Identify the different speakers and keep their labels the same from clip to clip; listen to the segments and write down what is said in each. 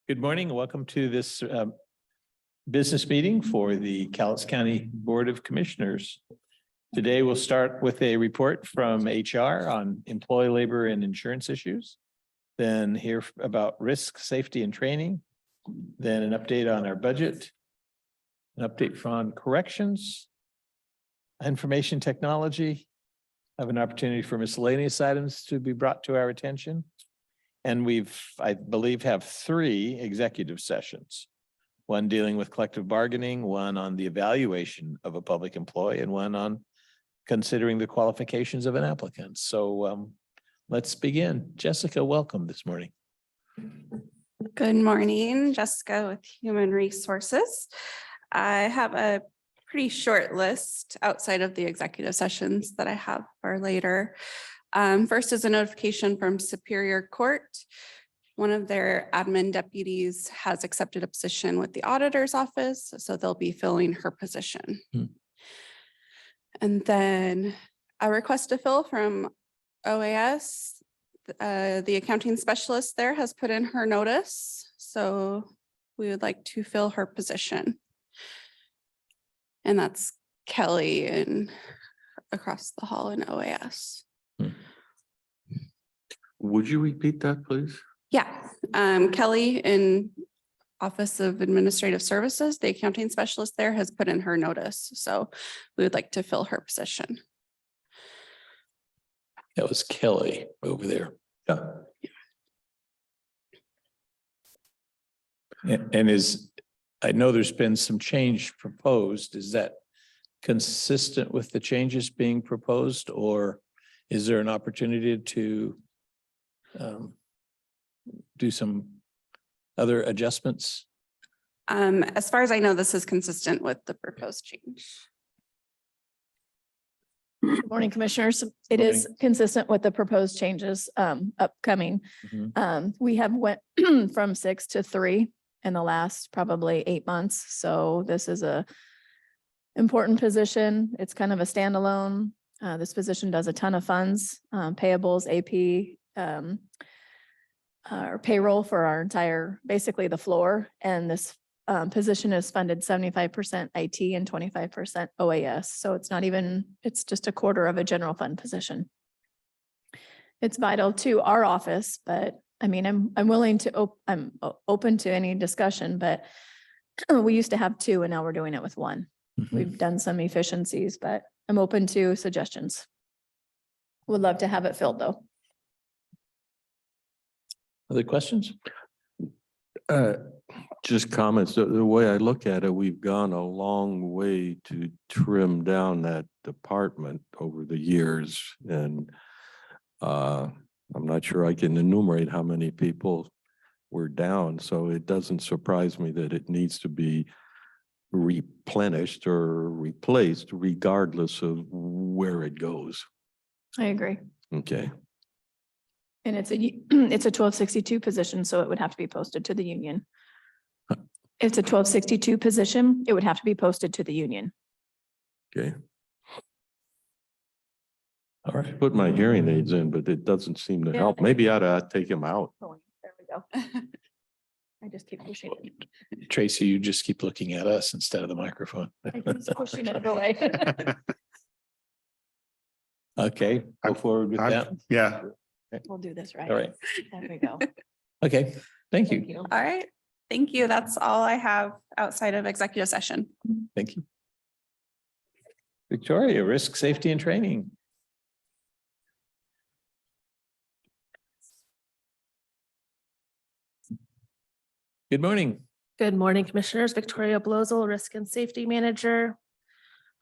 Speaker 1: Good morning. Welcome to this business meeting for the Cowlitz County Board of Commissioners. Today, we'll start with a report from HR on employee labor and insurance issues, then hear about risk, safety, and training, then an update on our budget, an update from corrections, information technology, have an opportunity for miscellaneous items to be brought to our attention. And I believe, have 3 executive sessions, one dealing with collective bargaining, one on the evaluation of a public employee, and one on considering the qualifications of an applicant. So let's begin. Jessica, welcome this morning.
Speaker 2: Good morning, Jessica with Human Resources. I have a pretty short list outside of the executive sessions that I have for later. First is a notification from Superior Court. One of their admin deputies has accepted a position with the auditor's office, so they'll be filling her position. And then a request to fill from OAS. The accounting specialist there has put in her notice, so we would like to fill her position. And that's Kelly and across the hall in OAS.
Speaker 3: Would you repeat that, please?
Speaker 2: Yeah, Kelly in Office of Administrative Services, the accounting specialist there has put in her notice. So we would like to fill her position.
Speaker 1: That was Kelly over there. Yeah. And I know there's been some change proposed. Is that consistent with the changes being proposed, or is there an opportunity to do some other adjustments?
Speaker 2: As far as I know, this is consistent with the proposed change.
Speaker 4: Good morning, Commissioners. It is consistent with the proposed changes upcoming. We have went from 6 to 3 in the last probably 8 months. So this is a important position. It's kind of a standalone. This position does a ton of funds, payables, AP, our payroll for our entire, basically the floor. And this position is funded 75% IT and 25% OAS. So it's not even, it's just a quarter of a general fund position. It's vital to our office, but I mean, I'm willing to, I'm open to any discussion, but we used to have 2 and now we're doing it with 1. We've done some efficiencies, but I'm open to suggestions. Would love to have it filled though.
Speaker 1: Other questions?
Speaker 3: Just comments. The way I look at it, we've gone a long way to trim down that department over the years. And I'm not sure I can enumerate how many people we're down. So it doesn't surprise me that it needs to be replenished or replaced regardless of where it goes.
Speaker 4: I agree.
Speaker 3: Okay.
Speaker 4: And it's a 1262 position, so it would have to be posted to the union. It's a 1262 position. It would have to be posted to the union.
Speaker 3: Okay.
Speaker 1: All right.
Speaker 3: Put my hearing aids in, but it doesn't seem to help. Maybe I ought to take him out.
Speaker 4: There we go. I just keep pushing it.
Speaker 1: Tracy, you just keep looking at us instead of the microphone.
Speaker 4: I keep pushing it away.
Speaker 1: Okay, go forward with that.
Speaker 5: Yeah.
Speaker 4: We'll do this right.
Speaker 1: All right.
Speaker 4: There we go.
Speaker 1: Okay, thank you.
Speaker 4: Thank you.
Speaker 2: All right. Thank you. That's all I have outside of executive session.
Speaker 1: Thank you. Victoria, risk, safety, and training. Good morning.
Speaker 6: Good morning, Commissioners. Victoria Blozel, Risk and Safety Manager.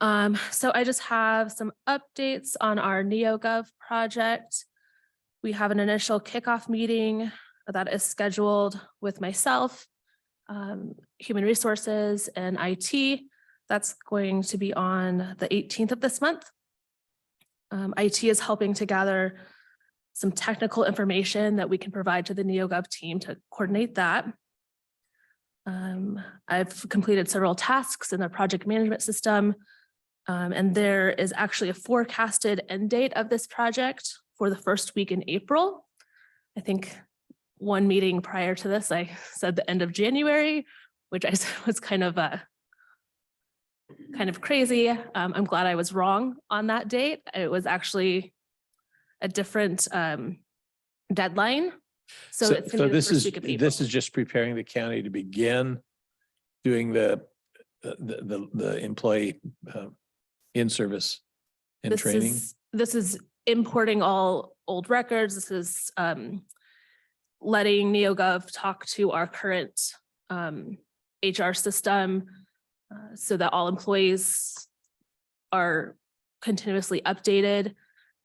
Speaker 6: So I just have some updates on our NEOGOV project. We have an initial kickoff meeting that is scheduled with myself, Human Resources, and IT. That's going to be on the 18th of this month. IT is helping to gather some technical information that we can provide to the NEOGOV team to coordinate that. I've completed several tasks in the project management system, and there is actually a forecasted end date of this project for the first week in April. I think one meeting prior to this, I said the end of January, which I said was kind of crazy. I'm glad I was wrong on that date. It was actually a different deadline. So it's gonna be the
Speaker 1: this
Speaker 6: first
Speaker 1: is,
Speaker 6: week of April.
Speaker 1: this is just preparing the county to begin doing the employee in-service and training.
Speaker 6: This is importing all old records. This is letting NEOGOV talk to our current HR system so that all employees are continuously updated.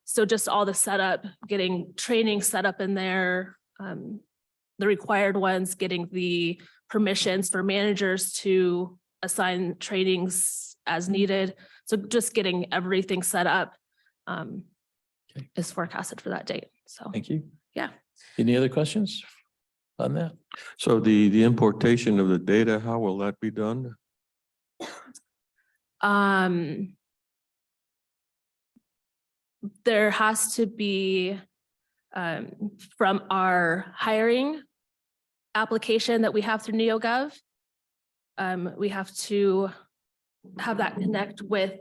Speaker 6: So just all the setup, getting training set up in there, the required ones, getting the permissions for managers to assign trainings as needed. So just getting everything set up is forecasted for that date. So,
Speaker 1: Thank you.
Speaker 6: yeah.
Speaker 1: Any other questions on that?
Speaker 3: So the importation of the data, how will that be done?
Speaker 6: There has to be from our hiring application that we have through NEOGOV. We have to have that connect with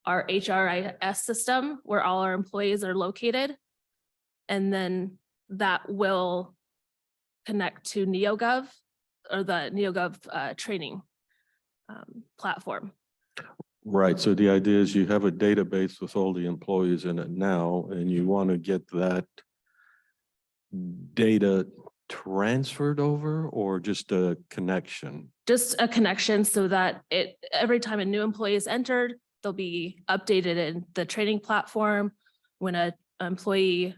Speaker 6: our HRIS system where all our employees are located. And then that will connect to NEOGOV or the NEOGOV training platform.
Speaker 3: Right, so the idea is you have a database with all the employees in it now, and you want to get that data transferred over or just a connection?
Speaker 6: Just a connection so that every time a new employee is entered, they'll be updated in the training platform. When an employee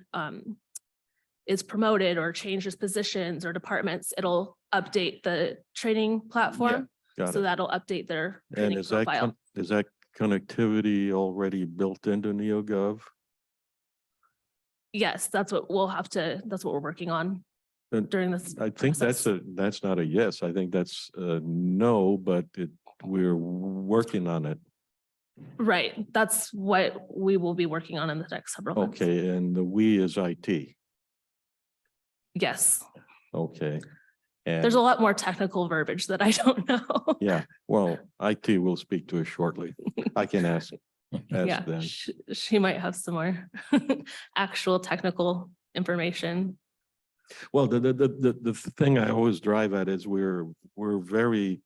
Speaker 6: is promoted or changes positions or departments, it'll update the training platform.
Speaker 3: Got
Speaker 6: So
Speaker 3: it.
Speaker 6: that'll update their
Speaker 3: And
Speaker 6: training
Speaker 3: is that,
Speaker 6: profile.
Speaker 3: is that connectivity already built into NEOGOV?
Speaker 6: Yes, that's what we're working on
Speaker 3: And
Speaker 6: during this.
Speaker 3: I think
Speaker 6: process.
Speaker 3: that's not a yes. I think that's a no, but we're working on it.
Speaker 6: Right. That's what we will be working on in the next several months.
Speaker 3: Okay, and the we is IT.
Speaker 6: Yes.
Speaker 3: Okay.
Speaker 6: There's a
Speaker 3: And
Speaker 6: lot more technical verbiage that I don't know.
Speaker 3: yeah, well, IT will speak to us shortly. I can ask
Speaker 6: Yeah,
Speaker 3: them.
Speaker 6: she might have some more actual technical information.
Speaker 3: Well, the thing I always drive at is we're very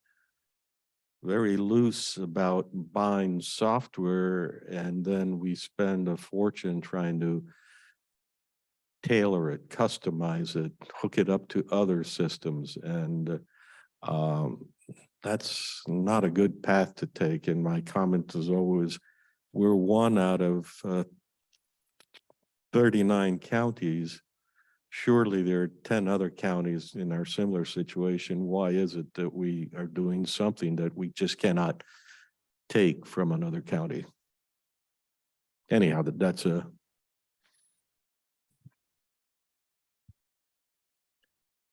Speaker 3: loose about buying software, and then we spend a fortune trying to tailor it, customize it, hook it up to other systems, and that's not a good path to take. And my comment is always, we're one out of 39 counties. Surely there are 10 other counties in our similar situation. Why is it that we are doing something that we just cannot take from another county? Anyhow, that's a.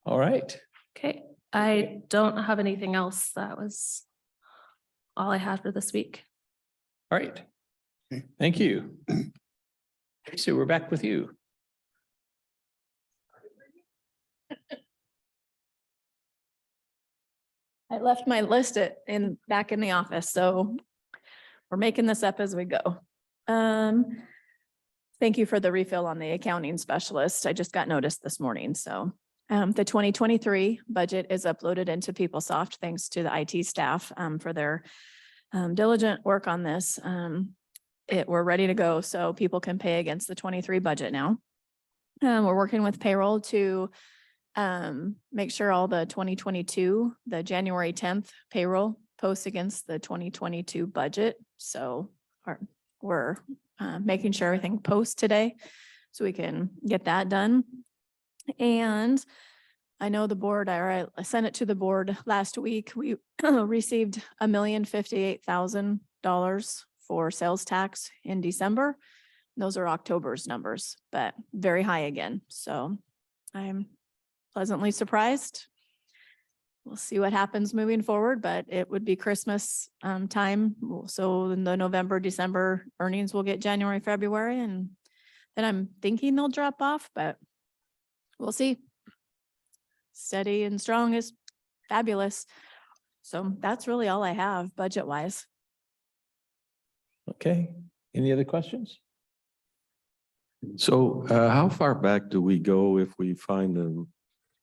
Speaker 1: All right.
Speaker 6: Okay, I don't have anything else. That was all I had for this week.
Speaker 1: All right. Thank you. So we're back with you.
Speaker 4: I left my list back in the office, so we're making this up as we go. Thank you for the refill on the accounting specialist. I just got notice this morning, so. The 2023 budget is uploaded into PeopleSoft, thanks to the IT staff for their diligent work on this. We're ready to go, so people can pay against the 23 budget now. We're working with payroll to make sure all the 2022, the January 10th payroll posts against the 2022 budget. So we're making sure everything posts today so we can get that done. And I know the board, I sent it to the board last week. We received $1,058,000 for sales tax in December. Those are October's numbers, but very high again. So I'm pleasantly surprised. We'll see what happens moving forward, but it would be Christmas time. So in the November, December earnings will get January, February, and then I'm thinking they'll drop off, but we'll see. steady and strong is fabulous. So that's really all I have budget wise.
Speaker 1: Okay, any other questions?
Speaker 3: So how far back do we go if we find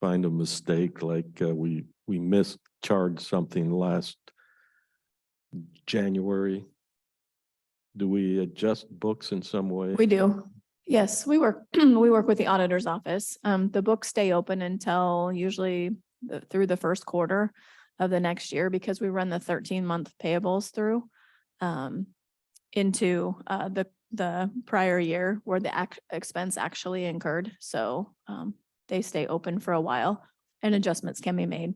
Speaker 3: a mistake, like we mischarged something last January? Do we adjust books in some way?
Speaker 4: We do. Yes, we work, we work with the auditor's office. The books stay open until usually through the first quarter of the next year because we run the 13-month payables through into the prior year where the expense actually incurred. So they stay open for a while and adjustments can be made.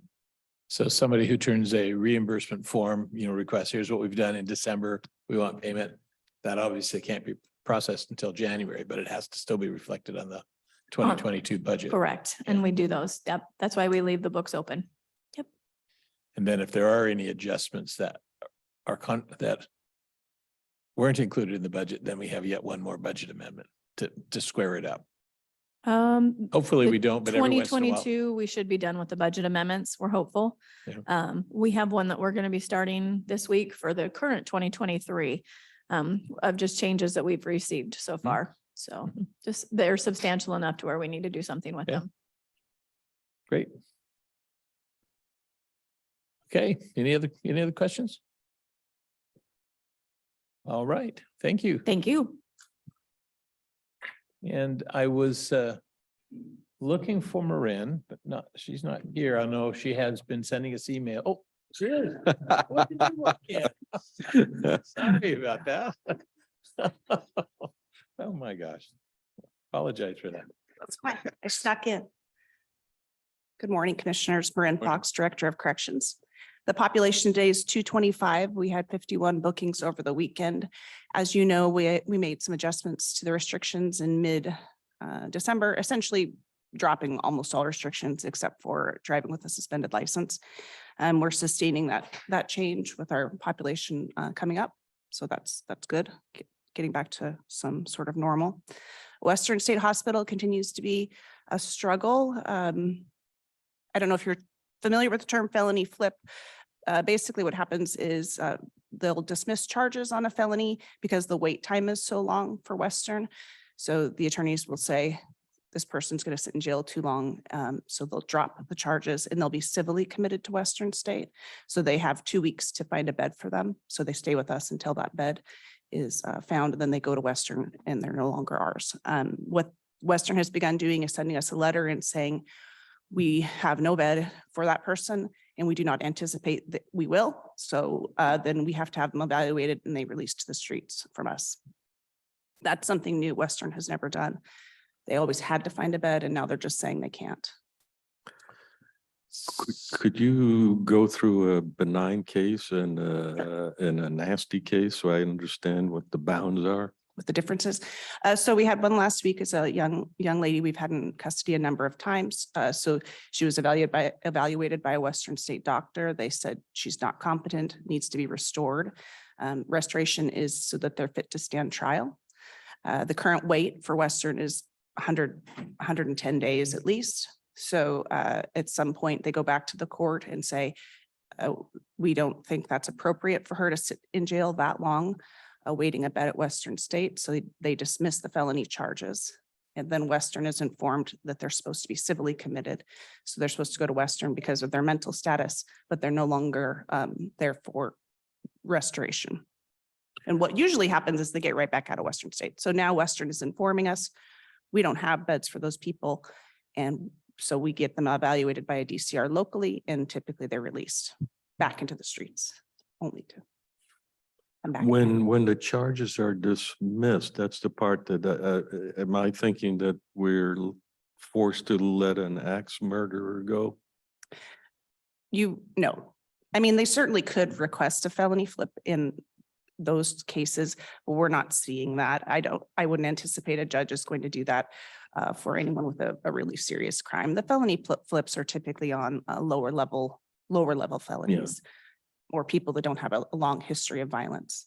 Speaker 1: So somebody who turns a reimbursement form, requests, here's what we've done in December, we want payment. That obviously can't be processed until January, but it has to still be reflected on the 2022 budget.
Speaker 4: Correct. And we do those. Yep. That's why we leave the books open. Yep.
Speaker 1: And then if there are any adjustments that that weren't included in the budget, then we have yet one more budget amendment to square it up. Hopefully we don't, but every once in a while.
Speaker 4: 2022, we should be done with the budget amendments. We're hopeful.
Speaker 1: Yeah.
Speaker 4: We have one that we're going to be starting this week for the current 2023 of just changes that we've received so far. So just they're substantial enough to where we need to do something with
Speaker 1: Yeah.
Speaker 4: them.
Speaker 1: Great. Okay, any other questions? All right, thank you.
Speaker 4: Thank you.
Speaker 1: And I was looking for Marin, but she's not here. I know she has been sending us email. Oh, she is. What did you look at? Sorry about that. Oh, my gosh. Apologize for that.
Speaker 5: That's fine. I snuck in. Good morning, Commissioners. Marin Fox, Director of Corrections. The population today is 225. We had 51 bookings over the weekend. As you know, we made some adjustments to the restrictions in mid-December, essentially dropping almost all restrictions except for driving with a suspended license. We're sustaining that change with our population coming up. So that's good, getting back to some sort of normal. Western State Hospital continues to be a struggle. I don't know if you're familiar with the term felony flip. Basically what happens is they'll dismiss charges on a felony because the wait time is so long for Western. So the attorneys will say, this person's going to sit in jail too long. So they'll drop the charges and they'll be civilly committed to Western State. So they have 2 weeks to find a bed for them. So they stay with us until that bed is found, and then they go to Western and they're no longer ours. What Western has begun doing is sending us a letter and saying, we have no bed for that person and we do not anticipate that we will. So then we have to have them evaluated and they released to the streets from us. That's something new Western has never done. They always had to find a bed and now they're just saying they can't.
Speaker 3: Could you go through a benign case and a nasty case so I understand what the bounds are?
Speaker 5: With the differences. So we had one last week as a young lady we've had in custody a number of times. So she was evaluated by a Western State doctor. They said she's not competent, needs to be restored. Restoration is so that they're fit to stand trial. The current wait for Western is 110 days at least. So at some point they go back to the court and say, we don't think that's appropriate for her to sit in jail that long, awaiting a bed at Western State. So they dismiss the felony charges. And then Western is informed that they're supposed to be civilly committed. So they're supposed to go to Western because of their mental status, but they're no longer there for restoration. And what usually happens is they get right back out of Western State. So now Western is informing us, we don't have beds for those people. And so we get them evaluated by a DCR locally, and typically they're released back into the streets only to.
Speaker 3: When the charges are dismissed, that's the part that, am I thinking that we're forced to let an axe murderer go?
Speaker 5: No. I mean, they certainly could request a felony flip in those cases, but we're not seeing that. I wouldn't anticipate a judge is going to do that for anyone with a really serious crime. The felony flips are typically on lower level felonies. Or people that don't have a long history of violence.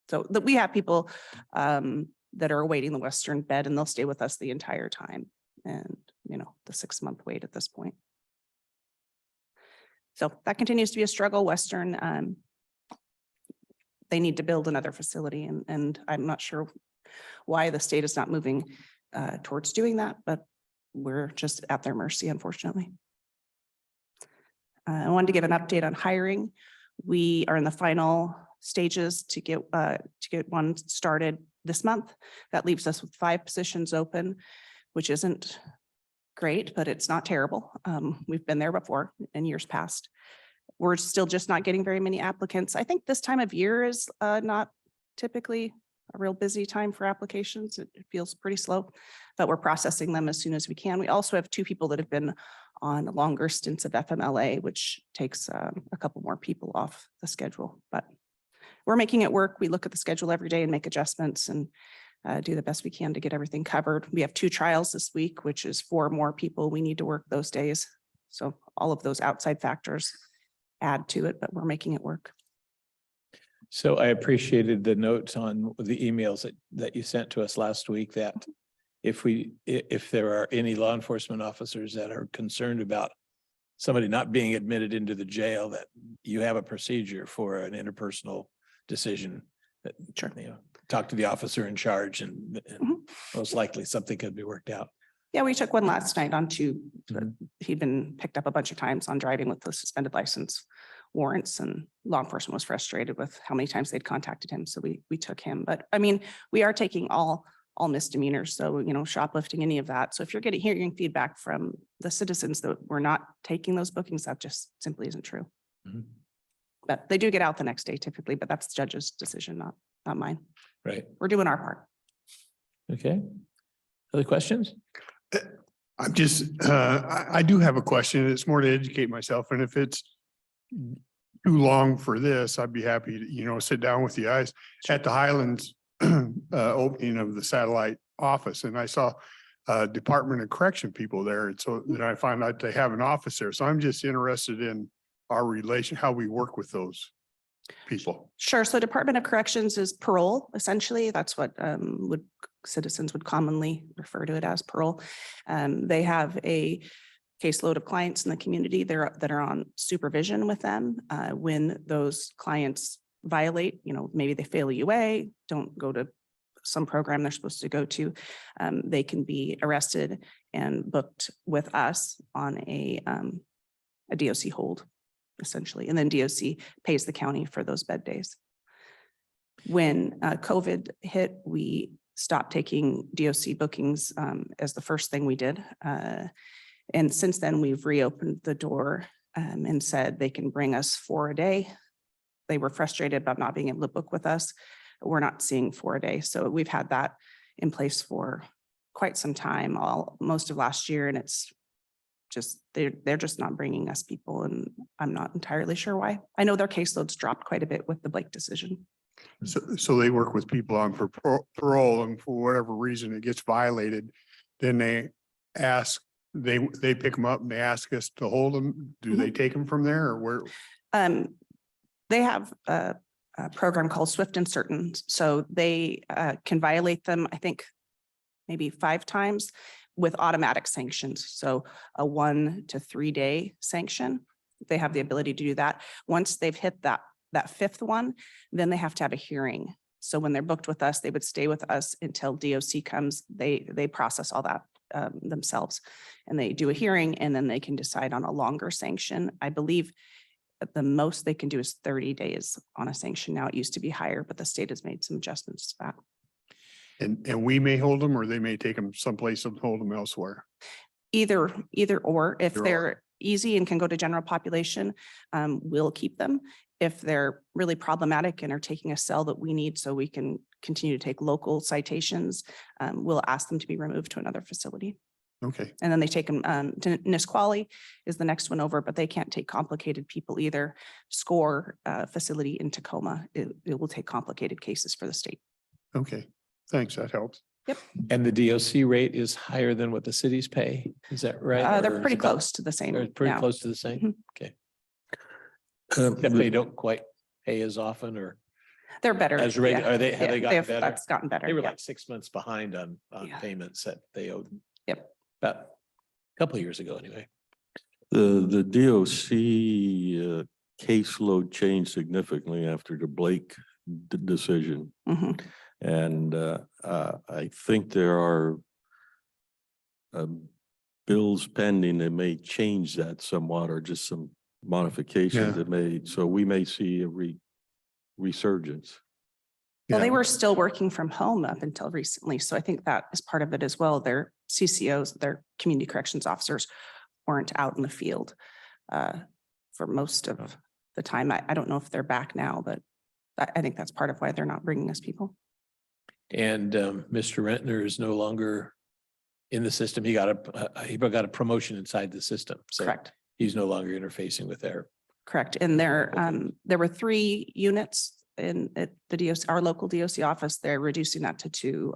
Speaker 5: So that we have people that are awaiting the Western bed and they'll stay with us the entire time. And, the 6-month wait at this point. So that continues to be a struggle. Western, they need to build another facility and I'm not sure why the state is not moving towards doing that, but we're just at their mercy, unfortunately. I wanted to give an update on hiring. We are in the final stages to get one started this month. That leaves us with 5 positions open, which isn't great, but it's not terrible. We've been there before in years past. We're still just not getting very many applicants. I think this time of year is not typically a real busy time for applications. It feels pretty slow, but we're processing them as soon as we can. We also have 2 people that have been on longer stints of FMLA, which takes a couple more people off the schedule, but we're making it work. We look at the schedule every day and make adjustments and do the best we can to get everything covered. We have 2 trials this week, which is 4 more people we need to work those days. So all of those outside factors add to it, but we're making it work.
Speaker 1: So I appreciated the notes on the emails that you sent to us last week that if there are any law enforcement officers that are concerned about somebody not being admitted into the jail, that you have a procedure for an interpersonal decision. That,
Speaker 5: Sure.
Speaker 1: you know, talk to the officer in charge and most likely something could be worked out.
Speaker 5: Yeah, we took one last night on 2.
Speaker 1: Mhm.
Speaker 5: He'd been picked up a bunch of times on driving with the suspended license warrants, and law enforcement was frustrated with how many times they'd contacted him. So we took him. But I mean, we are taking all misdemeanors. So, you know, shoplifting, any of that. So if you're hearing feedback from the citizens that we're not taking those bookings, that just simply isn't true.
Speaker 1: Mhm.
Speaker 5: But they do get out the next day typically, but that's the judge's decision, not mine.
Speaker 1: Right.
Speaker 5: We're doing our part.
Speaker 1: Okay. Other questions?
Speaker 7: I'm just, I do have a question. It's more to educate myself. And if it's too long for this, I'd be happy to, you know, sit down with you guys at the Highlands opening of the satellite office. And I saw Department of Correction people there. And so then I found out they have an office there. So I'm just interested in our relation, how we work with those people.
Speaker 5: Sure. So Department of Corrections is parole, essentially. That's what citizens would commonly refer to it as, parole. They have a caseload of clients in the community that are on supervision with them. When those clients violate, you know, maybe they fail a UA, don't go to some program they're supposed to go to, they can be arrested and booked with us on a DOC hold, essentially. And then DOC pays the county for those bed days. When COVID hit, we stopped taking DOC bookings as the first thing we did. And since then, we've reopened the door and said they can bring us 4 a day. They were frustrated about not being able to book with us. We're not seeing 4 a day. So we've had that in place for quite some time, most of last year. And it's just, they're just not bringing us people. And I'm not entirely sure why. I know their caseloads dropped quite a bit with the Blake decision.
Speaker 7: So they work with people on parole, and for whatever reason it gets violated, then they ask, they pick them up and they ask us to hold them. Do they take them from there or where?
Speaker 5: They have a program called Swift and Certain. So they can violate them, I think, maybe 5 times with automatic sanctions. So a 1 to 3 day sanction. They have the ability to do that. Once they've hit that 5th one, then they have to have a hearing. So when they're booked with us, they would stay with us until DOC comes. They process all that themselves, and they do a hearing, and then they can decide on a longer sanction. I believe the most they can do is 30 days on a sanction. Now it used to be higher, but the state has made some adjustments to that.
Speaker 7: And we may hold them, or they may take them someplace and hold them elsewhere.
Speaker 5: Either or, if
Speaker 7: Either or.
Speaker 5: they're easy and can go to general population, we'll keep them. If they're really problematic and are taking a cell that we need so we can continue to take local citations, we'll ask them to be removed to another facility.
Speaker 7: Okay.
Speaker 5: And then they take them to Nisqually is the next one over, but they can't take complicated people either. SCORE facility in Tacoma, it will take complicated cases for the state.
Speaker 7: Okay. Thanks. That helps.
Speaker 1: And the DOC rate is higher than what the cities pay. Is that right?
Speaker 5: They're
Speaker 1: Or
Speaker 5: pretty
Speaker 1: is it about-
Speaker 5: close to the same.
Speaker 1: They're pretty
Speaker 5: now.
Speaker 1: close to the same.
Speaker 5: Mhm.
Speaker 1: Okay. If they don't quite pay as often or
Speaker 5: They're better.
Speaker 1: as regular, have they gotten better?
Speaker 5: That's gotten better.
Speaker 1: They were
Speaker 5: yeah.
Speaker 1: like 6 months behind on
Speaker 5: Yeah.
Speaker 1: payments that they owed.
Speaker 5: Yep.
Speaker 1: About a couple of years ago anyway.
Speaker 3: The DOC caseload changed significantly after the Blake decision.
Speaker 5: Mhm.
Speaker 3: And I think there are bills pending that may change that somewhat, or just some modifications
Speaker 7: Yeah.
Speaker 3: that may, so we may see a resurgence.
Speaker 5: Well, they
Speaker 7: Yeah.
Speaker 5: were still working from home up until recently. So I think that is part of it as well. Their CCOs, their community corrections officers weren't out in the field for most of the time. I don't know if they're back now, but I think that's part of why they're not bringing us people.
Speaker 1: And Mr. Rentner is no longer in the system. He got a promotion inside the system. So
Speaker 5: Correct.
Speaker 1: he's no longer interfacing with their.
Speaker 5: Correct. And there were 3 units at the DOC, our local DOC office. They're reducing that to 2.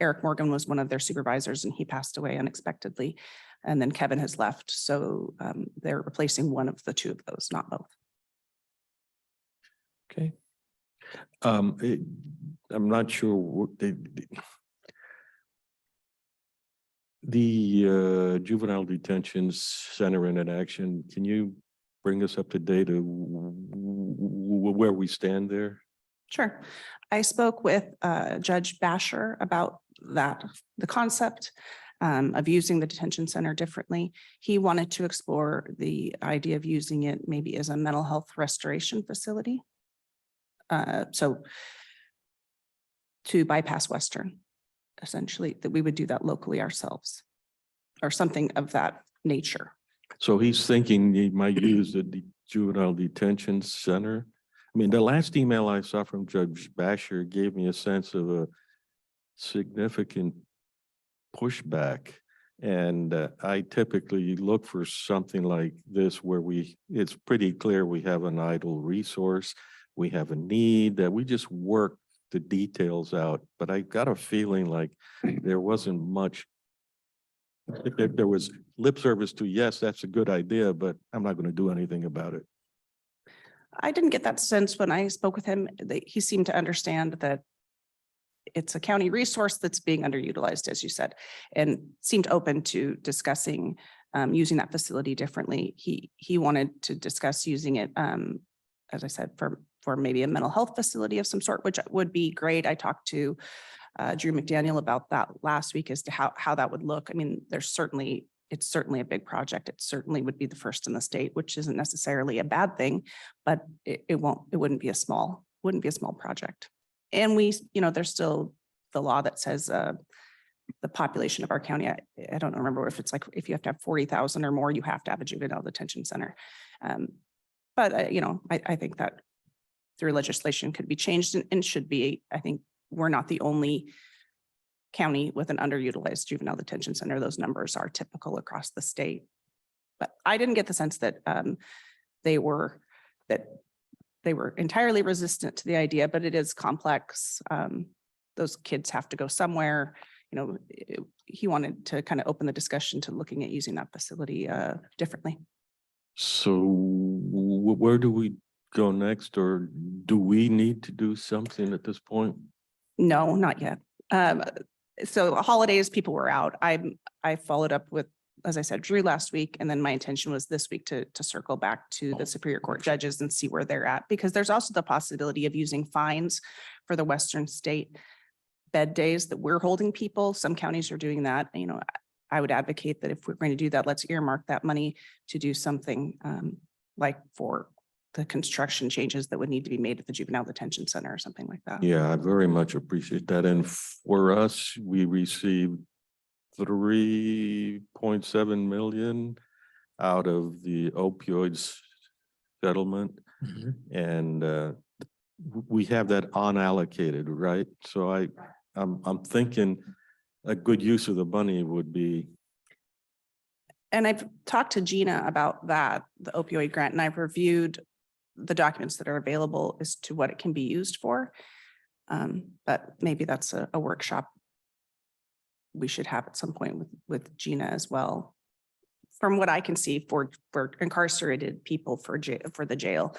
Speaker 5: Eric Morgan was one of their supervisors and he passed away unexpectedly. And then Kevin has left. So they're replacing one of the 2 of those, not both.
Speaker 1: Okay.
Speaker 3: I'm not sure what the juvenile detention center in action. Can you bring us up to date of where we stand there?
Speaker 5: Sure. I spoke with Judge Basher about that, the concept of using the detention center differently. He wanted to explore the idea of using it maybe as a mental health restoration facility. So to bypass Western, essentially, that we would do that locally ourselves or something of that nature.
Speaker 3: So he's thinking he might use the juvenile detention center. I mean, the last email I saw from Judge Basher gave me a sense of a significant pushback. And I typically look for something like this where it's pretty clear we have an idle resource, we have a need, that we just work the details out. But I got a feeling like there wasn't much. There was lip service to, yes, that's a good idea, but I'm not going to do anything about it.
Speaker 5: I didn't get that sense when I spoke with him, that he seemed to understand that it's a county resource that's being underutilized, as you said, and seemed open to discussing using that facility differently. He wanted to discuss using it, as I said, for maybe a mental health facility of some sort, which would be great. I talked to Drew McDaniel about that last week as to how that would look. I mean, it's certainly a big project. It certainly would be the first in the state, which isn't necessarily a bad thing, but it wouldn't be a small project. And there's still the law that says the population of our county, I don't remember if it's like, if you have to have 40,000 or more, you have to have a juvenile detention center. But I think that through legislation could be changed and should be. I think we're not the only county with an underutilized juvenile detention center. Those numbers are typical across the state. But I didn't get the sense that they were entirely resistant to the idea, but it is complex. Those kids have to go somewhere. He wanted to kind of open the discussion to looking at using that facility differently.
Speaker 3: So where do we go next, or do we need to do something at this point?
Speaker 5: No, not yet. So holidays, people were out. I followed up with, as I said, Drew last week, and then my intention was this week to circle back to the Superior Court judges and see where they're at, because there's also the possibility of using fines for the Western state bed days that we're holding people. Some counties are doing that. I would advocate that if we're going to do that, let's earmark that money to do something like for the construction changes that would need to be made at the juvenile detention center or something like that.
Speaker 3: Yeah, I very much appreciate that. And for us, we received 3.7 million out of the opioids settlement. And we have that unallocated, right? So I'm thinking a good use of the money would be.
Speaker 5: And I've talked to Gina about that, the opioid grant, and I've reviewed the documents that are available as to what it can be used for. But maybe that's a workshop we should have at some point with Gina as well. From what I can see for incarcerated people for the jail,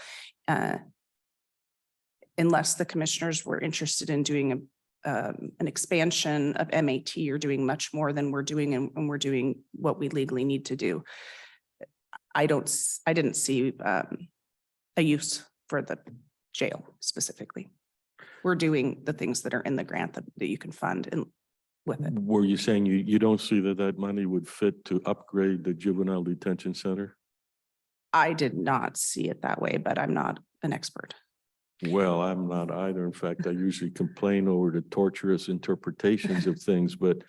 Speaker 5: unless the commissioners were interested in doing an expansion of MAT or doing much more than we're doing, and we're doing what we legally need to do. I didn't see a use for the jail specifically. We're doing the things that are in the grant that you can fund and with it.
Speaker 3: Were you saying you don't see that money would fit to upgrade the juvenile detention center?
Speaker 5: I did not see it that way, but I'm not an expert.
Speaker 3: Well, I'm not either. In fact, I usually complain over the torturous interpretations of things, but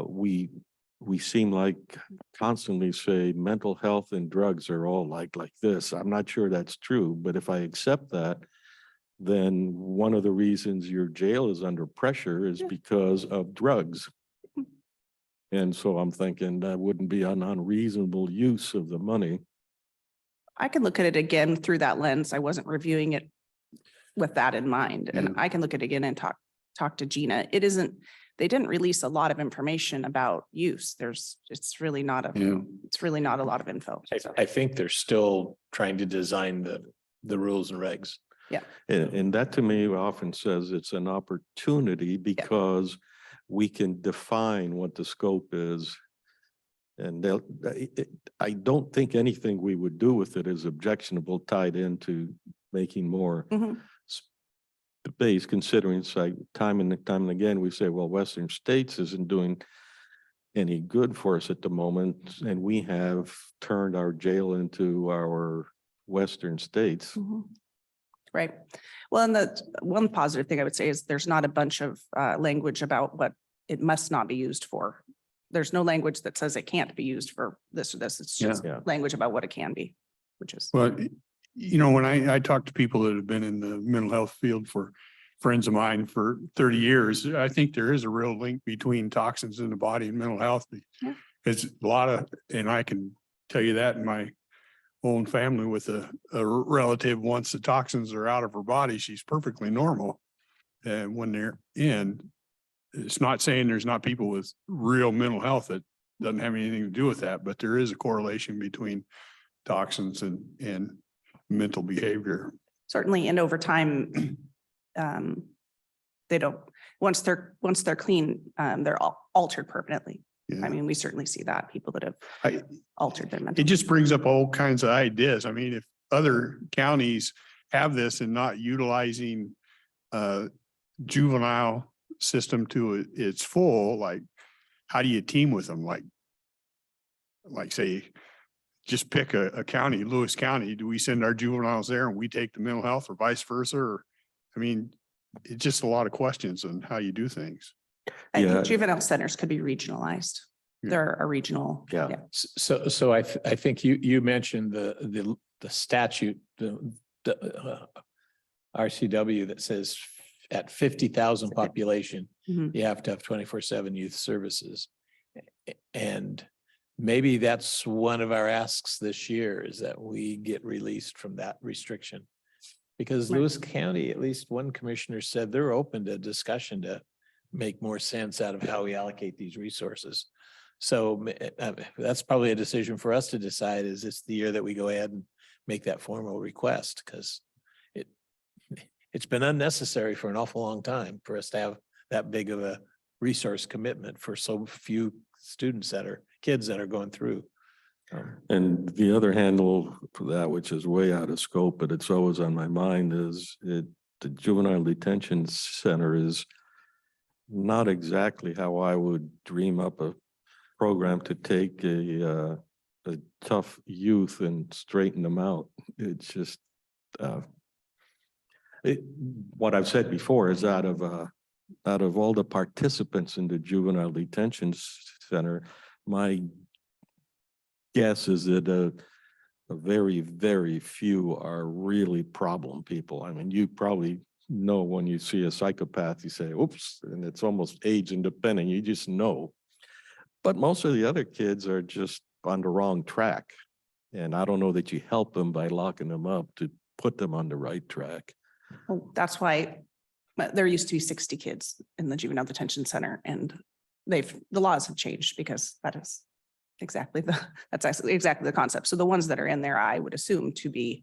Speaker 3: we seem like constantly say mental health and drugs are all like this. I'm not sure that's true, but if I accept that, then one of the reasons your jail is under pressure is because of drugs. And so I'm thinking that wouldn't be an unreasonable use of the money.
Speaker 5: I can look at it again through that lens. I wasn't reviewing it with that in mind. And I can look at it again and talk to Gina. They didn't release a lot of information about use. It's really not a lot of info. So,
Speaker 1: I think they're still trying to design the rules and regs.
Speaker 5: yeah.
Speaker 3: And that to me often says it's an opportunity because we can define what the scope is. And I don't think anything we would do with it is objectionable tied into making more
Speaker 5: Mhm.
Speaker 3: space, considering it's like time and again, we say, well, Western States isn't doing any good for us at the moment. And we have turned our jail into our Western States.
Speaker 5: Mhm. Right. Well, and the one positive thing I would say is there's not a bunch of language about what it must not be used for. There's no language that says it can't be used for this or this. It's just
Speaker 3: Yeah.
Speaker 5: language about what it can be, which is.
Speaker 7: Well, you know, when I talk to people that have been in the mental health field, for friends of mine for 30 years, I think there is a real link between toxins in the body and mental health.
Speaker 5: Yeah.
Speaker 7: It's a lot of, and I can tell you that in my own family with a relative, once the toxins are out of her body, she's perfectly normal. And when they're in, it's not saying there's not people with real mental health that doesn't have anything to do with that, but there is a correlation between toxins and mental behavior.
Speaker 5: Certainly, and over time, they don't, once they're clean, they're altered permanently.
Speaker 7: Yeah.
Speaker 5: I mean, we certainly see that, people that have
Speaker 7: I-
Speaker 5: altered their mental.
Speaker 7: It just brings up all kinds of ideas. I mean, if other counties have this and not utilizing juvenile system to its full, like, how do you team with them? Like say, just pick a county, Lewis County. Do we send our juveniles there and we take the mental health, or vice versa? Or, I mean, it's just a lot of questions on how you do things.
Speaker 5: I
Speaker 3: Yeah.
Speaker 5: think juvenile centers could be regionalized.
Speaker 7: Yeah.
Speaker 5: They're a regional.
Speaker 3: Yeah.
Speaker 1: So I think you mentioned the statute, the RCW that says at 50,000 population,
Speaker 5: Mhm.
Speaker 1: you have to have 24/7 youth services. And maybe that's one of our asks this year, is that we get released from that restriction. Because
Speaker 5: Right.
Speaker 1: Lewis County, at least one commissioner said they're open to discussion to make more sense out of how we allocate these resources. So that's probably a decision for us to decide. Is this the year that we go ahead and make that formal request? Because it's been unnecessary for an awful long time for us to have that big of a resource commitment for so few kids that are going through.
Speaker 3: And the other handle for that, which is way out of scope, but it's always on my mind, is the juvenile detention center is not exactly how I would dream up a program to take a tough youth and straighten them out. It's just what I've said before is out of all the participants in the juvenile detention center, my guess is that a very, very few are really problem people. I mean, you probably know when you see a psychopath, you say, oops, and it's almost age independent. You just know. But most of the other kids are just on the wrong track. And I don't know that you help them by locking them up to put them on the right track.
Speaker 5: Well, that's why there used to be 60 kids in the juvenile detention center, and the laws have changed because that's exactly the concept. So the ones that are in there, I would assume to be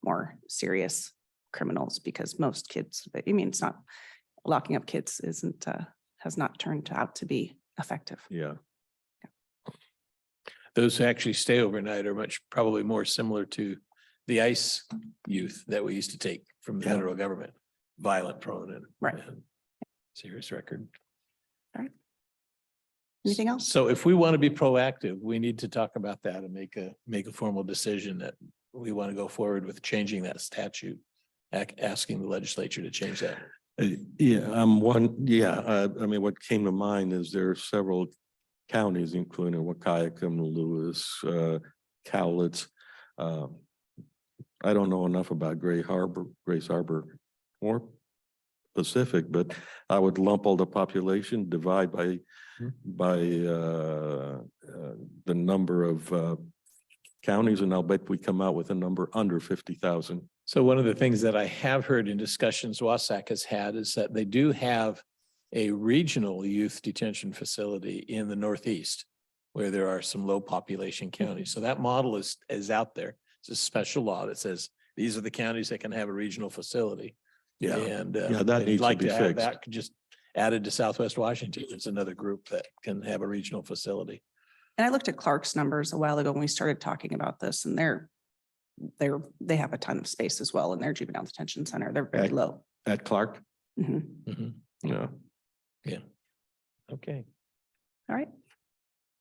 Speaker 5: more serious criminals, because most kids, I mean, it's not, locking up kids has not turned out to be effective.
Speaker 3: Yeah.
Speaker 1: those who actually stay overnight are probably more similar to the ICE youth that we used to take from the
Speaker 3: Yeah.
Speaker 1: federal government, violent prone and.
Speaker 5: Right.
Speaker 1: and serious record.
Speaker 5: Anything else?
Speaker 1: So if we want to be proactive, we need to talk about that and make a formal decision that we want to go forward with changing that statute. Asking the legislature to change that.
Speaker 3: I mean, what came to mind is there are several counties, including Wahkiakum, Lewis, Cowlitz. I don't know enough about Grace Harbor or Pacific, but I would lump all the population, divide by the number of counties, and I'll bet we come out with a number under 50,000.
Speaker 1: So one of the things that I have heard in discussions Wasac has had is that they do have a regional youth detention facility in the Northeast where there are some low population counties. So that model is out there. It's a special law that says these are the counties that can have a regional facility.
Speaker 3: Yeah.
Speaker 1: And
Speaker 3: Yeah, that
Speaker 1: they'd
Speaker 3: needs to
Speaker 1: like
Speaker 3: be
Speaker 1: to have
Speaker 3: fixed.
Speaker 1: that just added to Southwest Washington. It's another group that can have a regional facility.
Speaker 5: And I looked at Clark's numbers a while ago when we started talking about this, and they have a ton of space as well in their juvenile detention center. They're very low.
Speaker 3: At Clark?
Speaker 5: Mhm.
Speaker 1: Mhm.
Speaker 3: Yeah.
Speaker 1: Okay,
Speaker 5: All right.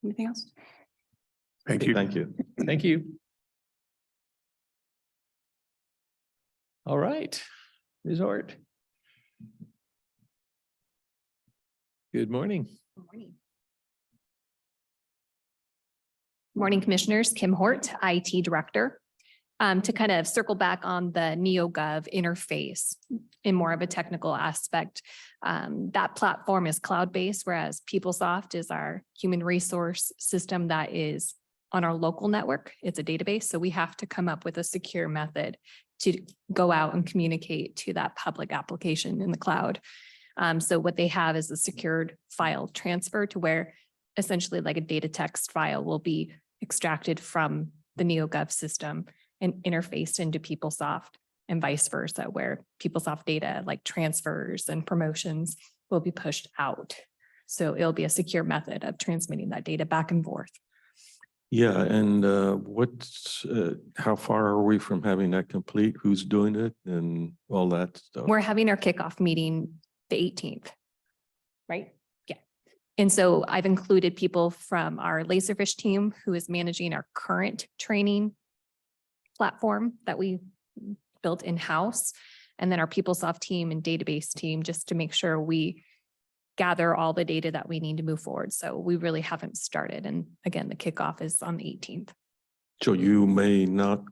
Speaker 5: Anything else?
Speaker 7: Thank you.
Speaker 3: Thank you.
Speaker 1: thank you. All right, Resort. Good morning.
Speaker 8: Morning, Commissioners. Kim Hort, IT Director. To kind of circle back on the NEOGOV interface in more of a technical aspect, that platform is cloud-based, whereas PeopleSoft is our human resource system that is on our local network. It's a database, so we have to come up with a secure method to go out and communicate to that public application in the cloud. So what they have is a secured file transfer to where essentially like a data text file will be extracted from the NEOGOV system and interfaced into PeopleSoft and vice versa, where PeopleSoft data like transfers and promotions will be pushed out. So it'll be a secure method of transmitting that data back and forth.
Speaker 3: Yeah, and how far are we from having that complete? Who's doing it and all that stuff?
Speaker 8: We're having our kickoff meeting the 18th, right? Yeah. And so I've included people from our Laserfish team who is managing our current training platform that we built in-house, and then our PeopleSoft team and database team, just to make sure we gather all the data that we need to move forward. So we really haven't started. And again, the kickoff is on the 18th.
Speaker 3: So you may not,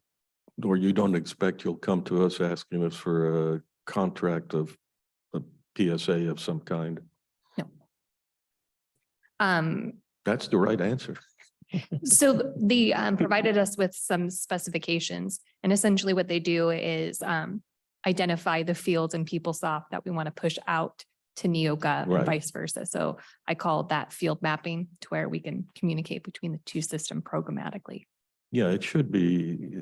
Speaker 3: or you don't expect you'll come to us asking us for a contract of a PSA of some kind.
Speaker 8: No.
Speaker 3: That's the right answer.
Speaker 8: So they provided us with some specifications, and essentially what they do is identify the fields in PeopleSoft that we want to push out to NEOGOV
Speaker 3: Right.
Speaker 8: and vice versa. So I call that field mapping, to where we can communicate between the two systems programmatically.
Speaker 3: Yeah, it should be.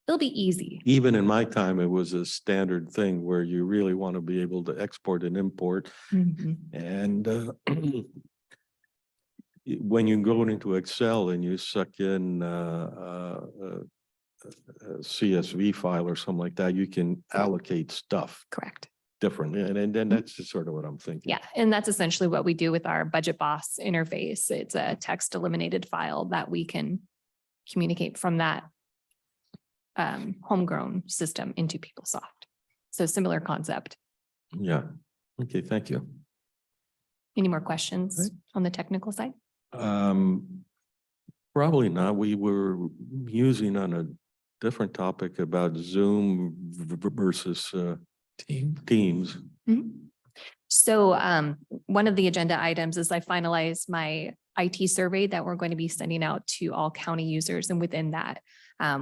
Speaker 8: It'll be easy.
Speaker 3: Even in my time, it was a standard thing where you really want to be able to export and import.
Speaker 8: Mhm.
Speaker 3: And when you go into Excel and you suck in a CSV file or something like that, you can allocate stuff
Speaker 8: Correct.
Speaker 3: differently. And then that's just sort of what I'm thinking.
Speaker 8: Yeah, and that's essentially what we do with our Budget Boss interface. It's a text eliminated file that we can communicate from that homegrown system into PeopleSoft. So similar concept.
Speaker 3: Yeah. Okay, thank you.
Speaker 8: Any more questions
Speaker 3: Right.
Speaker 8: on the technical side?
Speaker 3: Probably not. We were using on a different topic about Zoom versus Teams.
Speaker 8: Mhm. So one of the agenda items is I finalized my IT survey that we're going to be sending out to all county users. And within that,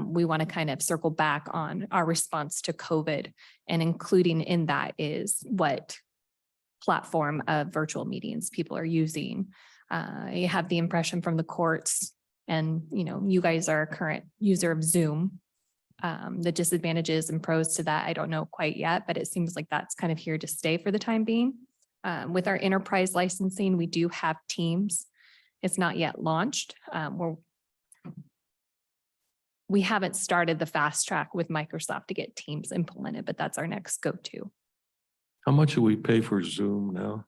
Speaker 8: we want to kind of circle back on our response to COVID, and including in that is what platform of virtual meetings people are using. I have the impression from the courts, and you guys are a current user of Zoom. The disadvantages and pros to that, I don't know quite yet, but it seems like that's kind of here to stay for the time being. With our enterprise licensing, we do have Teams. It's not yet launched. We're we haven't started the fast track with Microsoft to get Teams implemented, but that's our next go-to.
Speaker 3: How much do we pay for Zoom now?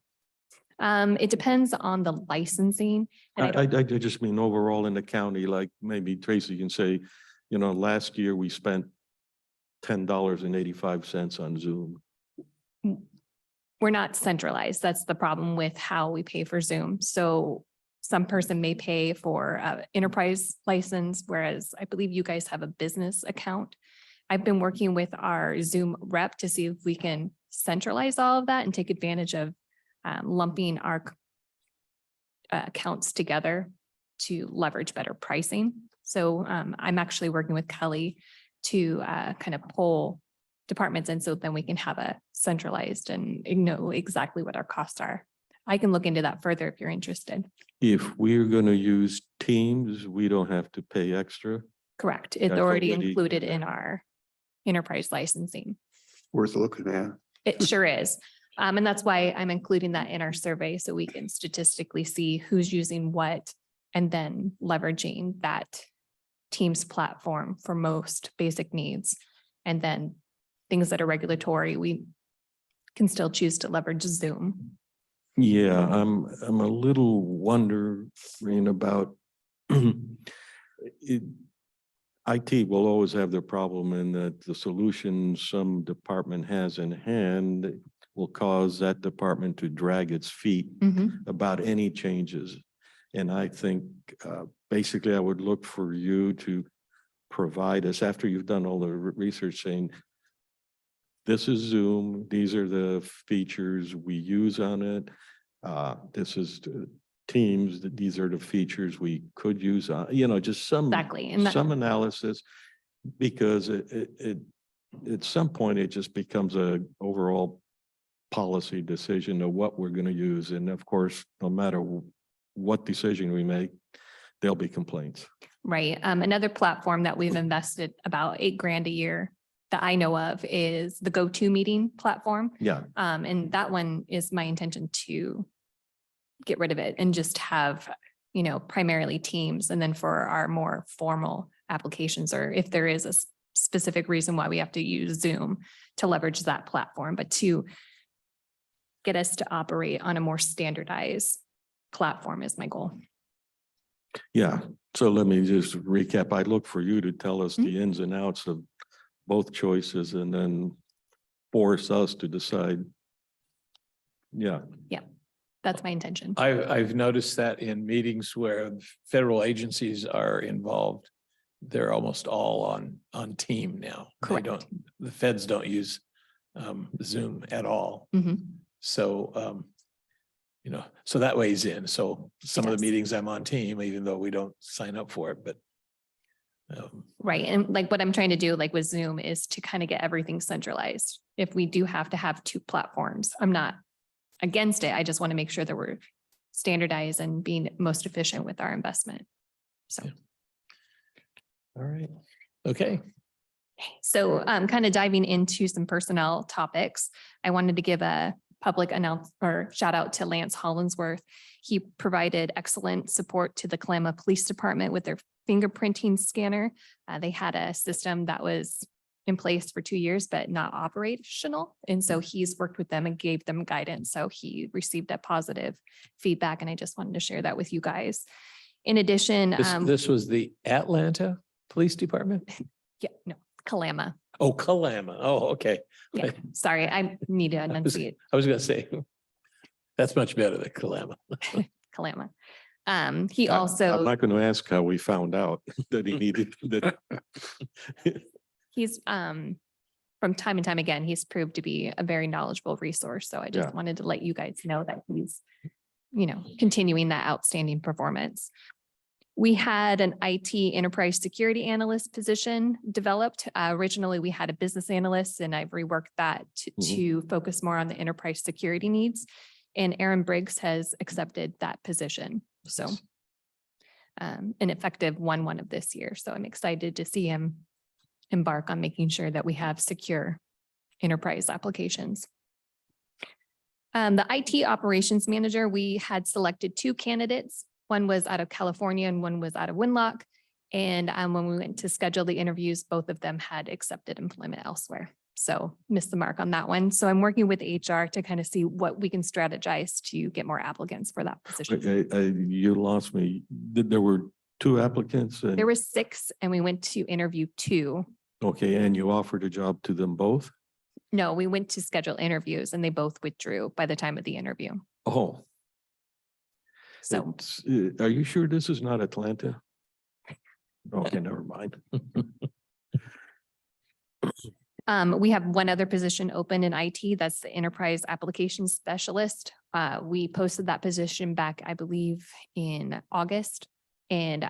Speaker 8: It depends on the licensing. And I
Speaker 3: I just mean overall in the county, like maybe Tracy can say, you know, last year we spent $10.85 on Zoom.
Speaker 8: we're not centralized. That's the problem with how we pay for Zoom. So some person may pay for enterprise license, whereas I believe you guys have a business account. I've been working with our Zoom rep to see if we can centralize all of that and take advantage of lumping our accounts together to leverage better pricing. So I'm actually working with Kelly to kind of pull departments in so then we can have a centralized and know exactly what our costs are. I can look into that further if you're interested.
Speaker 3: If we're going to use Teams, we don't have to pay extra.
Speaker 8: Correct. It's
Speaker 3: That's
Speaker 8: already
Speaker 3: already-
Speaker 8: included in our enterprise licensing.
Speaker 7: Worth looking at.
Speaker 8: It sure is. And that's why I'm including that in our survey so we can statistically see who's using what and then leveraging that Teams platform for most basic needs. And then things that are regulatory, we can still choose to leverage Zoom.
Speaker 3: Yeah, I'm a little wondering about it. IT will always have the problem in that the solution some department has in hand will cause that department to drag its feet about any changes. And I think basically I would look for you to provide us, after you've done all the research, saying, this is Zoom, these are the features we use on it. This is Teams, these are the features we could use on, you know, just some,
Speaker 8: Exactly. And that-
Speaker 3: some analysis, because it at some point, it just becomes a overall policy decision of what we're going to use. And of course, no matter what decision we make, there'll be complaints.
Speaker 8: Right. Another platform that we've invested about $8,000 a year that I know of is the GoToMeeting platform.
Speaker 3: Yeah.
Speaker 8: And that one is my intention to get rid of it and just have, you know, primarily Teams. And then for our more formal applications, or if there is a specific reason why we have to use Zoom, to leverage that platform, but to get us to operate on a more standardized platform is my goal.
Speaker 3: Yeah. So let me just recap. I'd look for you to tell us the ins and outs of both choices and then force us to decide. Yeah.
Speaker 8: That's my intention.
Speaker 1: I've noticed that in meetings where federal agencies are involved, they're almost all on team now.
Speaker 8: Correct.
Speaker 1: The feds don't use Zoom at all.
Speaker 8: Mhm.
Speaker 1: So, you know, so that weighs in. So some of the
Speaker 8: does.
Speaker 1: meetings I'm on team, even though we don't sign up for it, but
Speaker 8: Right. And like what I'm trying to do, like with Zoom, is to kind of get everything centralized. If we do have to have two platforms, I'm not against it. I just want to make sure that we're standardized and being most efficient with our investment. So.
Speaker 1: Yeah. All right. Okay.
Speaker 8: So kind of diving into some personnel topics, I wanted to give a public shout out to Lance Hollinsworth. He provided excellent support to the Kalama Police Department with their fingerprinting scanner. They had a system that was in place for 2 years, but not operational. And so he's worked with them and gave them guidance. So he received a positive feedback, and I just wanted to share that with you guys. In addition,
Speaker 1: This was the Atlanta Police Department?
Speaker 8: Kalama.
Speaker 1: Oh, Kalama. Oh, okay.
Speaker 8: Yeah, sorry, I need to enunciate.
Speaker 1: I was gonna say, that's much better than Kalama.
Speaker 8: Kalama. He
Speaker 3: I'm
Speaker 8: also,
Speaker 3: not going to ask how we found out that he needed that.
Speaker 8: he's from time and time again, he's proved to be a very knowledgeable resource. So I just
Speaker 3: Yeah.
Speaker 8: wanted to let you guys know that he's, you know, continuing that outstanding performance. We had an IT enterprise security analyst position developed. Originally, we had a business analyst, and I've reworked that to focus more on the enterprise security needs. And Aaron Briggs has accepted that position. So an effective 1/1 of this year. So I'm excited to see him embark on making sure that we have secure enterprise applications. The IT operations manager, we had selected 2 candidates. One was out of California and one was out of Winlock. And when we went to schedule the interviews, both of them had accepted employment elsewhere. So missed the mark on that one. So I'm working with HR to kind of see what we can strategize to get more applicants for that position.
Speaker 3: You lost me. There were 2 applicants and,
Speaker 8: There were 6 and we went to interview 2.
Speaker 3: okay, and you offered a job to them both?
Speaker 8: No, we went to schedule interviews and they both withdrew by the time of the interview.
Speaker 3: Oh.
Speaker 8: So
Speaker 3: Are you sure this is not Atlanta? Okay, never mind.
Speaker 8: we have one other position open in IT. That's the enterprise application specialist. We posted that position back, I believe, in August. And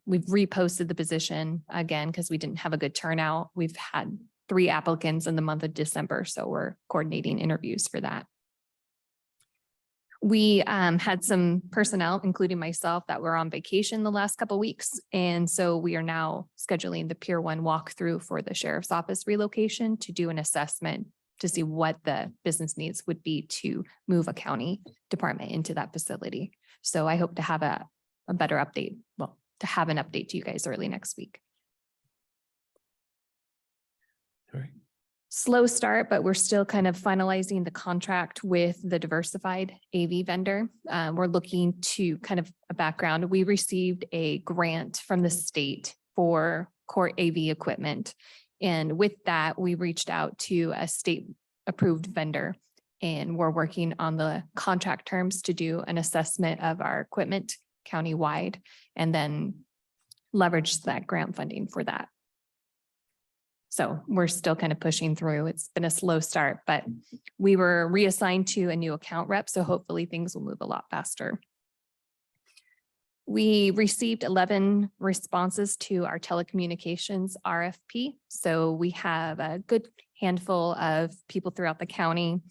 Speaker 8: we've reposted the position again because we didn't have a good turnout. We've had 3 applicants in the month of December, so we're coordinating interviews for that. We had some personnel, including myself, that were on vacation the last couple of weeks. And so we are now scheduling the Pier 1 walkthrough for the sheriff's office relocation to do an assessment to see what the business needs would be to move a county department into that facility. So I hope to have a better update, well, to have an update to you guys early next week.
Speaker 1: All right.
Speaker 8: Slow start, but we're still kind of finalizing the contract with the diversified AV vendor. We're looking to kind of a background. We received a grant from the state for court AV equipment. And with that, we reached out to a state approved vendor and we're working on the contract terms to do an assessment of our equipment countywide and then leverage that grant funding for that. So we're still kind of pushing through. It's been a slow start, but we were reassigned to a new account rep. So hopefully things will move a lot faster. We received 11 responses to our telecommunications RFP. So we have a good handful of people throughout the county,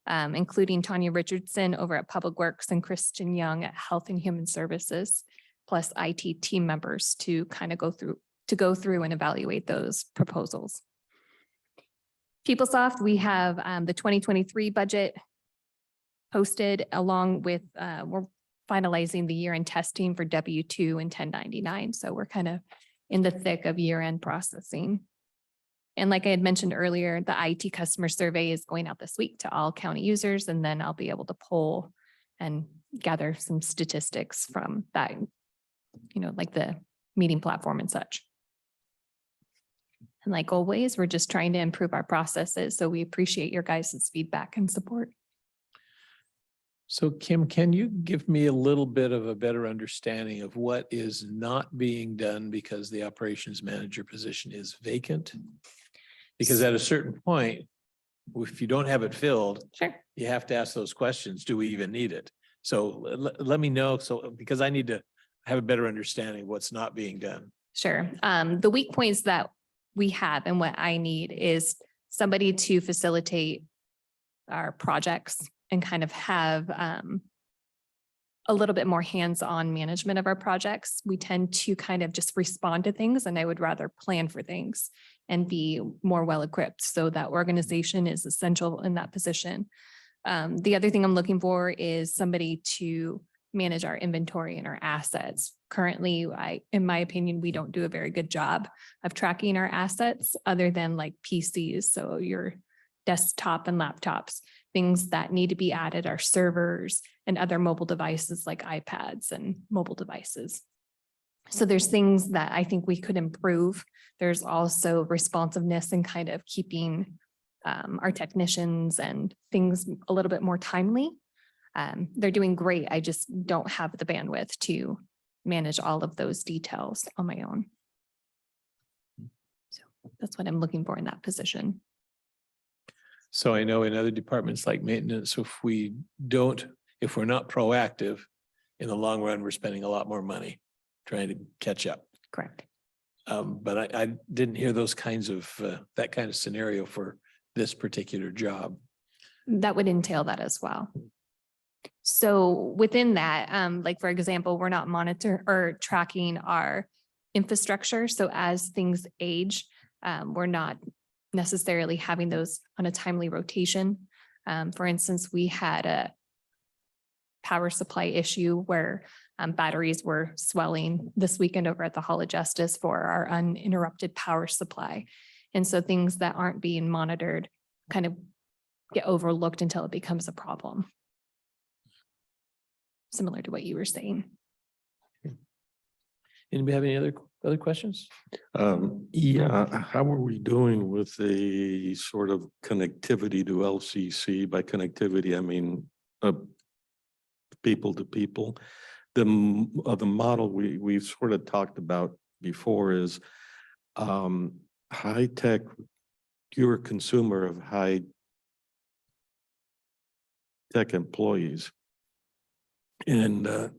Speaker 8: including Tanya Richardson over at Public Works and Kristen Young at Health and Human Services, plus IT team members to kind of go through and evaluate those proposals. PeopleSoft, we have the 2023 budget posted along with, we're finalizing the year-end testing for W-2 and 1099. So we're kind of in the thick of year-end processing. And like I had mentioned earlier, the IT customer survey is going out this week to all county users, and then I'll be able to poll and gather some statistics from that, you know, like the meeting platform and such. And like always, we're just trying to improve our processes. So we appreciate your guys' feedback and support.
Speaker 1: So Kim, can you give me a little bit of a better understanding of what is not being done because the operations manager position is vacant? Because at a certain point, if you don't have it filled,
Speaker 8: Sure.
Speaker 1: you have to ask those questions. Do we even need it? So let me know. So because I need to have a better understanding of what's not being done.
Speaker 8: Sure. The weak points that we have and what I need is somebody to facilitate our projects and kind of have a little bit more hands-on management of our projects. We tend to kind of just respond to things, and I would rather plan for things and be more well-equipped. So that organization is essential in that position. The other thing I'm looking for is somebody to manage our inventory and our assets. Currently, in my opinion, we don't do a very good job of tracking our assets other than like PCs. So your desktop and laptops, things that need to be added are servers and other mobile devices like iPads and mobile devices. So there's things that I think we could improve. There's also responsiveness and kind of keeping our technicians and things a little bit more timely. They're doing great. I just don't have the bandwidth to manage all of those details on my own. So that's what I'm looking for in that position.
Speaker 1: So I know in other departments like maintenance, if we're not proactive, in the long run, we're spending a lot more money trying to catch up.
Speaker 8: Correct.
Speaker 1: But I didn't hear those kinds of, that kind of scenario for this particular job.
Speaker 8: That would entail that as well. So within that, like for example, we're not monitoring or tracking our infrastructure. So as things age, we're not necessarily having those on a timely rotation. For instance, we had a power supply issue where batteries were swelling this weekend over at the Hall of Justice for our uninterrupted power supply. And so things that aren't being monitored kind of get overlooked until it becomes a problem. Similar to what you were saying.
Speaker 1: Anybody have any other questions?
Speaker 3: Yeah, how are we doing with the sort of connectivity to LCC? By connectivity, I mean, people to people. The model we've sort of talked about before is high tech. You're a consumer of high tech employees. And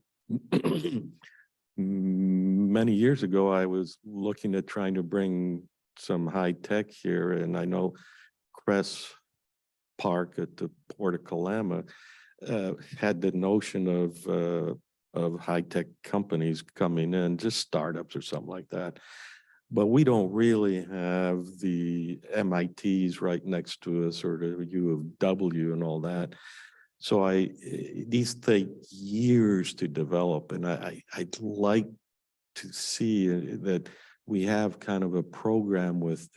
Speaker 3: many years ago, I was looking at trying to bring some high tech here, and I know Crest Park at the Port of Kalama had the notion of high tech companies coming in, just startups or something like that. But we don't really have the MITs right next to us or the U of W and all that. So these take years to develop, and I'd like to see that we have kind of a program with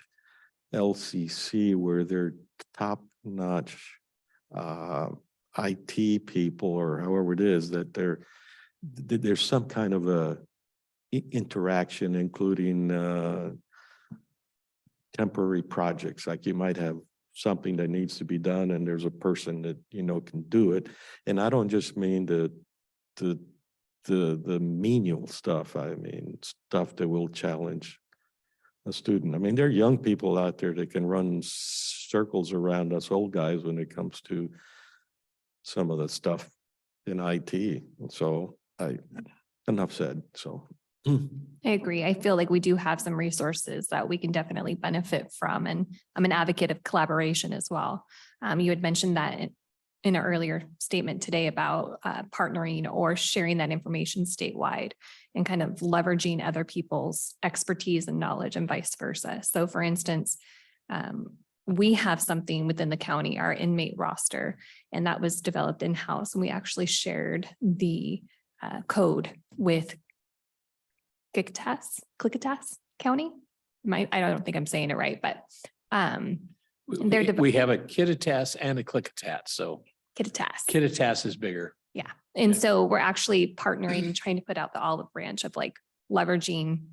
Speaker 3: LCC where they're top-notch IT people, or however it is, that there's some kind of a interaction, including temporary projects. Like you might have something that needs to be done and there's a person that can do it. And I don't just mean the menial stuff. I mean stuff that will challenge a student. I mean, there are young people out there that can run circles around us old guys when it comes to some of the stuff in IT. So enough said. So
Speaker 8: I agree. I feel like we do have some resources that we can definitely benefit from. And I'm an advocate of collaboration as well. You had mentioned that in an earlier statement today about partnering or sharing that information statewide and kind of leveraging other people's expertise and knowledge and vice versa. So for instance, we have something within the county, our inmate roster, and that was developed in-house. And we actually shared the code with Clickitas County. I don't think I'm saying it right, but
Speaker 1: We have a Kittitas and a Clickitas, so
Speaker 8: Clickitas.
Speaker 1: Kittitas is bigger.
Speaker 8: Yeah. And
Speaker 1: Okay.
Speaker 8: so we're actually partnering and trying to put out the olive branch of like leveraging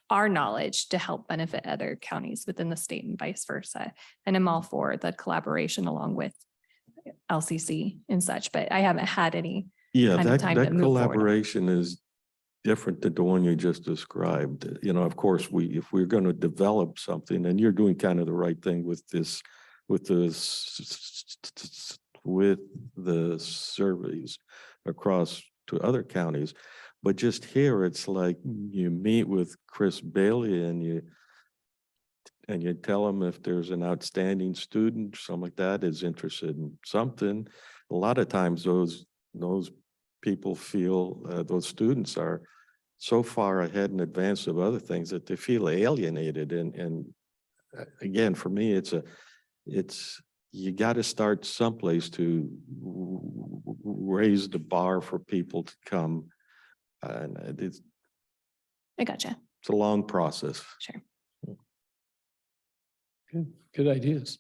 Speaker 8: our knowledge to help benefit other counties within the state and vice versa. And I'm all for the collaboration along with LCC and such, but I haven't had any.
Speaker 3: yeah,
Speaker 8: kind of
Speaker 3: that
Speaker 8: time to move forward.
Speaker 3: collaboration is different than the one you just described. Of course, if we're going to develop something, and you're doing kind of the right thing with the surveys across to other counties, but just here, it's like you meet with Chris Bailey and you tell them if there's an outstanding student, something like that, is interested in something. A lot of times those people feel those students are so far ahead in advance of other things that they feel alienated. And again, for me, it's you got to start someplace to raise the bar for people to come. And
Speaker 8: I gotcha.
Speaker 3: it's a long process.
Speaker 8: Sure.
Speaker 1: Good ideas.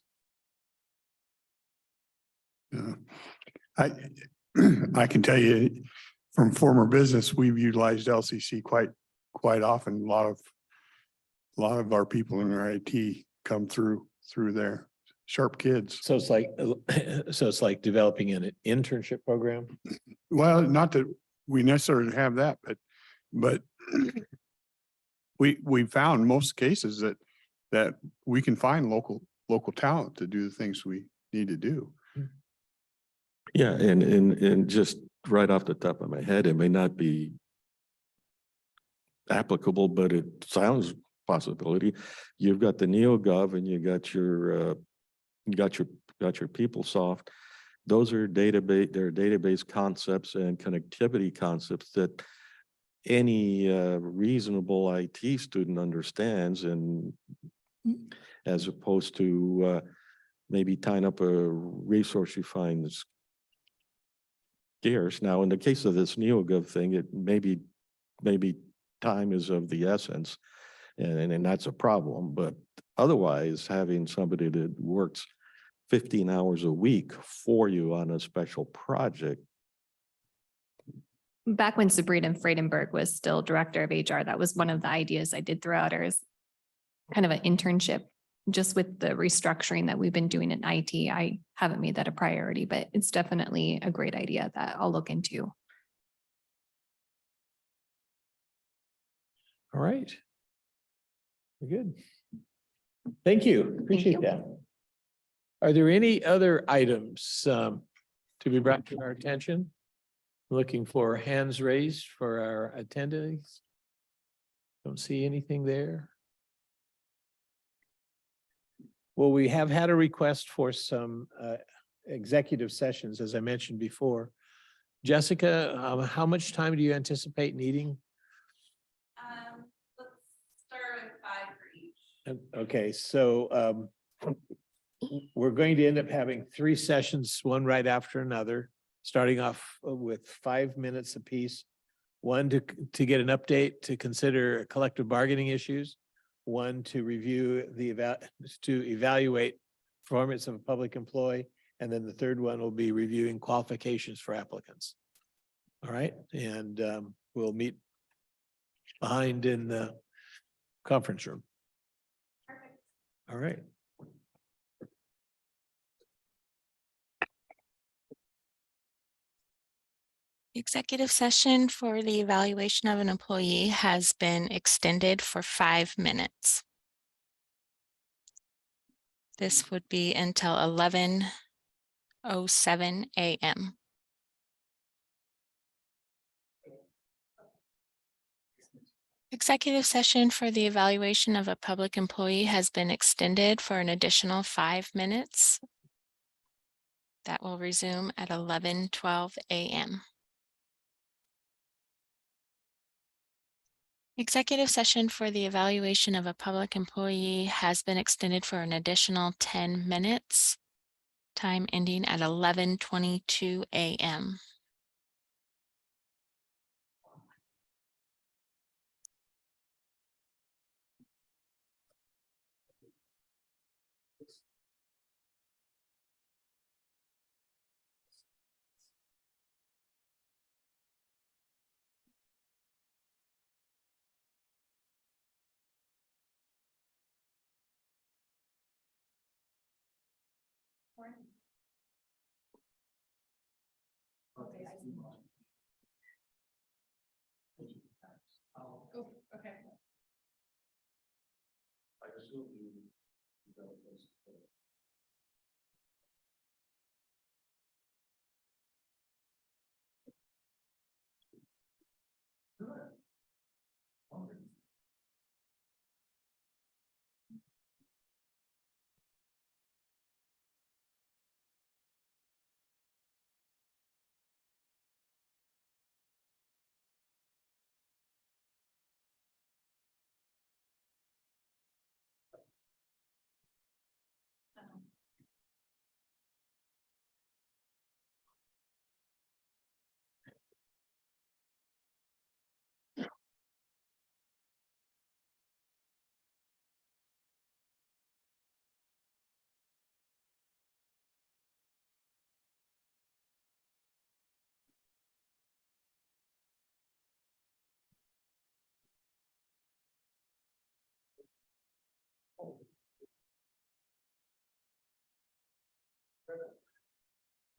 Speaker 7: I can tell you from former business, we've utilized LCC quite often. A lot of our people in our IT come through there. Sharp kids.
Speaker 1: So it's like developing an internship program.
Speaker 7: Well, not that we necessarily have that, but we found most cases that we can find local talent to do the things we need to do.
Speaker 3: Yeah, and just right off the top of my head, it may not be applicable, but it sounds possibility. You've got the NEOGOV and you got your PeopleSoft. Those are database concepts and connectivity concepts that any reasonable IT student understands, and as opposed to maybe tying up a resource you find that's scarce. Now, in the case of this NEOGOV thing, it maybe time is of the essence. And that's a problem, but otherwise, having somebody that works 15 hours a week for you on a special project.
Speaker 8: Back when Sabrina Freidenberg was still director of HR, that was one of the ideas I did throw out her as kind of an internship. Just with the restructuring that we've been doing in IT, I haven't made that a priority, but it's definitely a great idea that I'll look into.
Speaker 1: All right. We're good. Thank you. Appreciate
Speaker 8: you.
Speaker 1: that. Are there any other items to be brought to our attention? Looking for hands raised for our attendees. Don't see anything there. Well, we have had a request for some executive sessions, as I mentioned before. Jessica, how much time do you anticipate needing?
Speaker 2: Let's start with 5 for each.
Speaker 1: Okay, so we're going to end up having 3 sessions, one right after another, starting off with 5 minutes apiece. One to get an update, to consider collective bargaining issues. One to review to evaluate performance of a public employee. And then the third one will be reviewing qualifications for applicants. All right, and we'll meet behind in the conference room. All right.
Speaker 9: Executive session for the evaluation of an employee has been extended for 5 minutes. This would be until 11:07 a.m. Executive session for the evaluation of a public employee has been extended for an additional 5 minutes. That will resume at 11:12 a.m. Executive session for the evaluation of a public employee has been extended for an additional 10 minutes, time ending at 11:22 a.m.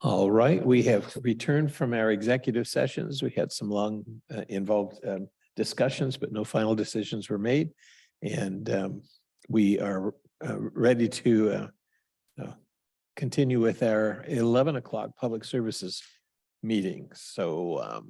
Speaker 1: All right, we have returned from our executive sessions. We had some long involved discussions, but no final decisions were made. And we are ready to continue with our 11 o'clock public services meeting. So